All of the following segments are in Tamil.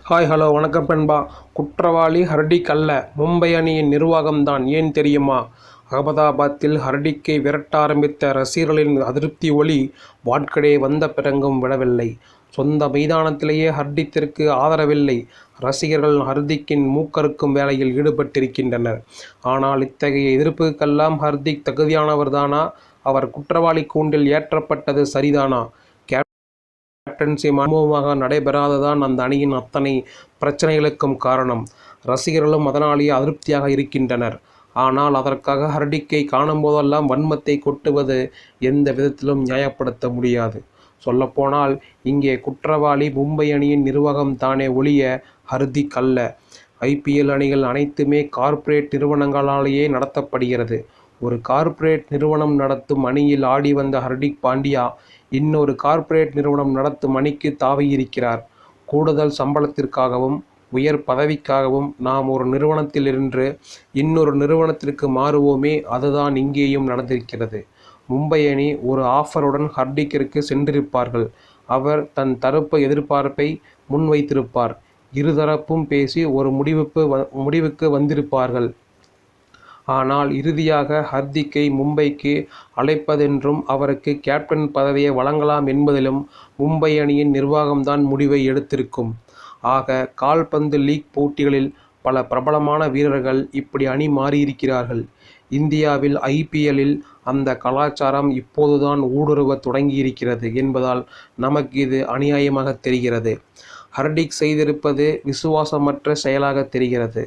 ஹாய் ஹலோ வணக்கம் நண்பா. குற்றவாளி ஹர்டிக் அல்ல, மும்பை அணியின் நிர்வாகம்தான். ஏன் தெரியுமா? அகமதாபாத்தில் ஹர்டிக்கை விரட்ட ஆரம்பித்த ரசிகர்களின் அதிருப்தி ஒலி வாட்கடே வந்த பிறகும் விடவில்லை. சொந்த மைதானத்திலேயே ஹர்டிக்கிற்கு ஆதரவில்லை. ரசிகர்கள் ஹர்திக்கின் மூக்கறுக்கும் வேலையில் ஈடுபட்டிருக்கின்றனர். ஆனால் இத்தகைய எதிர்ப்புக்கெல்லாம் ஹர்திக் தகுதியானவர்தானா? அவர் குற்றவாளி கூண்டில் ஏற்றப்பட்டது சரிதானா? கேப்டன்சி மர்மமாக நடைபெறாததான் அந்த அணியின் அத்தனை பிரச்சனைகளுக்கும் காரணம். ரசிகர்களும் அதனாலேயே அதிருப்தியாக இருக்கின்றனர். ஆனால் அதற்காக ஹர்டிக்கை காணும்போதெல்லாம் வன்மத்தை கொட்டுவது எந்த விதத்திலும் நியாயப்படுத்த முடியாது. சொல்லப்போனால் இங்கே குற்றவாளி மும்பை அணியின் நிர்வாகம் தானே ஒழிய ஹர்திக் அல்ல. IPL அணிகள் அனைத்துமே கார்ப்பரேட் நிறுவனங்களாலேயே நடத்தப்படுகிறது. ஒரு கார்ப்பரேட் நிறுவனம் நடத்தும் அணியில் ஆடி வந்த ஹர்திக் பாண்டியா இன்னொரு கார்ப்பரேட் நிறுவனம் நடத்தும் அணிக்கு தாவியிருக்கிறார். கூடுதல் சம்பளத்திற்காகவும் உயர் பதவிக்காகவும் நாம் ஒரு நிறுவனத்திலிருந்து இன்னொரு நிறுவனத்திற்கு மாறுவோமே, அதுதான் இங்கேயும் நடந்திருக்கிறது. மும்பை அணி ஒரு ஆஃபருடன் ஹர்டிக்கிற்கு சென்றிருப்பார்கள். அவர் தன் தரப்பு எதிர்பார்ப்பை முன்வைத்திருப்பார். இருதரப்பும் பேசி ஒரு முடிவுக்கு வந்திருப்பார்கள். ஆனால் இறுதியாக ஹர்திக்கை மும்பைக்கு அழைப்பதென்றும் அவருக்கு கேப்டன் பதவியை வழங்கலாம் என்பதிலும் மும்பை அணியின் நிர்வாகம்தான் முடிவை எடுத்திருக்கும். ஆக கால்பந்து லீக் போட்டிகளில் பல பிரபலமான வீரர்கள் இப்படி அணி மாறியிருக்கிறார்கள். இந்தியாவில் IPLலில் அந்த கலாச்சாரம் இப்போதுதான் ஊடுருவ தொடங்கியிருக்கிறது என்பதால் நமக்கு இது அநியாயமாக தெரிகிறது. ஹர்டிக் செய்திருப்பது விசுவாசமற்ற செயலாக தெரிகிறது.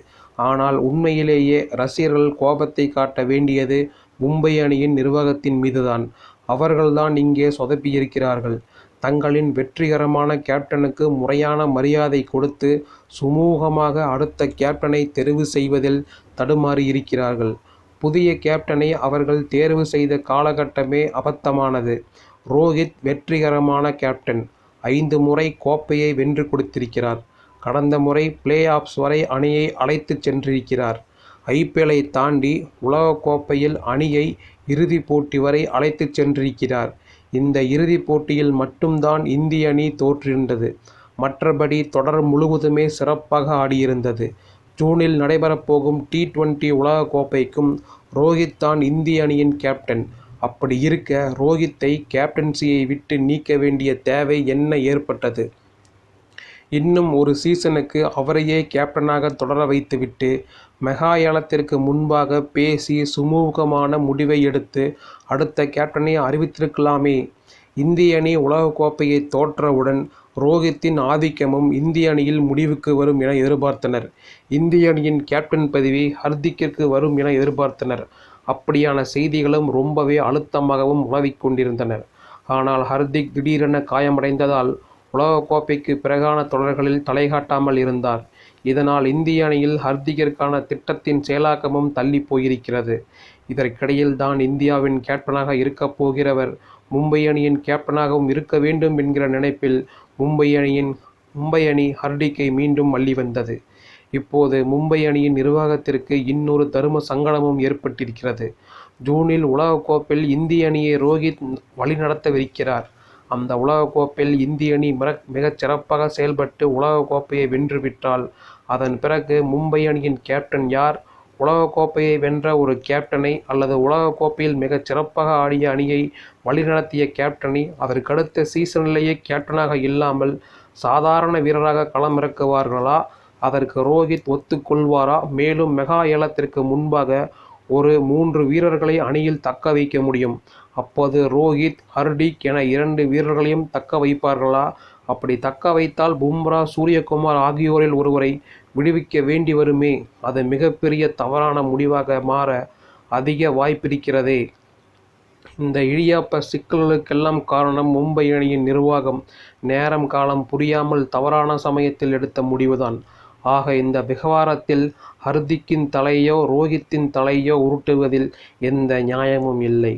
ஆனால் உண்மையிலேயே ரசிகர்கள் கோபத்தை காட்ட வேண்டியது மும்பை அணியின் நிர்வாகத்தின் மீதுதான். அவர்கள்தான் இங்கே சொதப்பியிருக்கிறார்கள். தங்களின் வெற்றிகரமான கேப்டனுக்கு முறையான மரியாதை கொடுத்து சுமூகமாக அடுத்த கேப்டனை தெரிவு செய்வதில் தடுமாறியிருக்கிறார்கள். புதிய கேப்டனை அவர்கள் தேர்வு செய்த காலகட்டமே அபத்தமானது. ரோஹித் வெற்றிகரமான கேப்டன். 5 முறை கோப்பையை வென்று கொடுத்திருக்கிறார். கடந்த முறை பிளே ஆஃப்ஸ் வரை அணியை அழைத்துச் சென்றிருக்கிறார். IPLஐ தாண்டி உலகக்கோப்பையில் அணியை இறுதிப் போட்டி வரை அழைத்துச் சென்றிருக்கிறார். இந்த இறுதிப் போட்டியில் மட்டும்தான் இந்திய அணி தோற்றிருந்தது. மற்றபடி தொடர் முழுவதுமே சிறப்பாக ஆடியிருந்தது. ஜூனில் நடைபெறப்போகும் T20 உலகக்கோப்பைக்கும் ரோஹித் தான் இந்திய அணியின் கேப்டன். அப்படி இருக்க ரோஹித்தை கேப்டன்சியை விட்டு நீக்க வேண்டிய தேவை என்ன ஏற்பட்டது? இன்னும் ஒரு சீசனுக்கு அவரையே கேப்டனாக தொடர வைத்துவிட்டு மெகா ஏலத்திற்கு முன்பாக பேசி சுமூகமான முடிவை எடுத்து அடுத்த கேப்டனை அறிவித்திருக்கலாமே. இந்திய அணி உலகக்கோப்பையை தோற்றவுடன் ரோஹித்தின் ஆதிக்கமும் இந்திய அணியில் முடிவுக்கு வரும் என எதிர்பார்த்தனர். இந்திய அணியின் கேப்டன் பதவி ஹர்திக்கிற்கு வரும் என எதிர்பார்த்தனர். அப்படியான செய்திகளும் ரொம்பவே அழுத்தமாகவும் உலவிக் கொண்டிருந்தனர். ஆனால் ஹர்திக் திடீரென காயமடைந்ததால் உலகக்கோப்பைக்கு பிறகான தொடர்களில் தலைகாட்டாமல் இருந்தார். இதனால் இந்திய அணியில் ஹர்திக்கிற்கான திட்டத்தின் செயலாக்கமும் தள்ளி போயிருக்கிறது. இதற்கிடையில் தான் இந்தியாவின் கேப்டனாக இருக்கப் போகிறவர் மும்பை அணியின் கேப்டனாகவும் இருக்க வேண்டும் என்கிற நினைப்பில் மும்பை அணி ஹர்டிக்கை மீண்டும் அள்ளி வந்தது. இப்போது மும்பை அணியின் நிர்வாகத்திற்கு இன்னொரு தர்ம சங்கடமும் ஏற்பட்டிருக்கிறது. ஜூனில் உலகக்கோப்பையில் இந்திய அணியை ரோஹித் வழிநடத்தவிருக்கிறார். அந்த உலகக்கோப்பையில் இந்திய அணி மிகச் சிறப்பாக செயல்பட்டு உலகக்கோப்பையை வென்றுவிட்டால் அதன் பிறகு மும்பை அணியின் கேப்டன் யார்? உலகக்கோப்பையை வென்ற ஒரு கேப்டனை அல்லது உலகக்கோப்பையில் மிகச் சிறப்பாக ஆடிய அணியை வழிநடத்திய கேப்டனை அதற்கடுத்த சீசனிலேயே கேப்டனாக இல்லாமல் சாதாரண வீரராக களமிறக்குவார்களா? அதற்கு ரோஹித் ஒத்துக்கொள்வாரா? மேலும் மெகா ஏலத்திற்கு முன்பாக ஒரு 3 வீரர்களை அணியில் தக்க வைக்க முடியும். அப்போது ரோஹித், ஹர்டிக் என 2 வீரர்களையும் தக்க வைப்பார்களா? அப்படி தக்க வைத்தால் பும்ரா, சூரியகுமார் ஆகியோரில் ஒருவரை விடுவிக்க வேண்டி வருமே. அது மிகப்பெரிய தவறான முடிவாக மாற அதிக வாய்ப்பிருக்கிறதே. இந்த இழியாப்ப சிக்கல்களுக்கெல்லாம் காரணம் மும்பை அணியின் நிர்வாகம் நேரம் காலம் புரியாமல் தவறான சமயத்தில் எடுத்த முடிவுதான். ஆக இந்த விவகாரத்தில் ஹர்திக்கின் தலையோ ரோஹித்தின் தலையோ உருட்டுவதில் எந்த நியாயமும் இல்லை.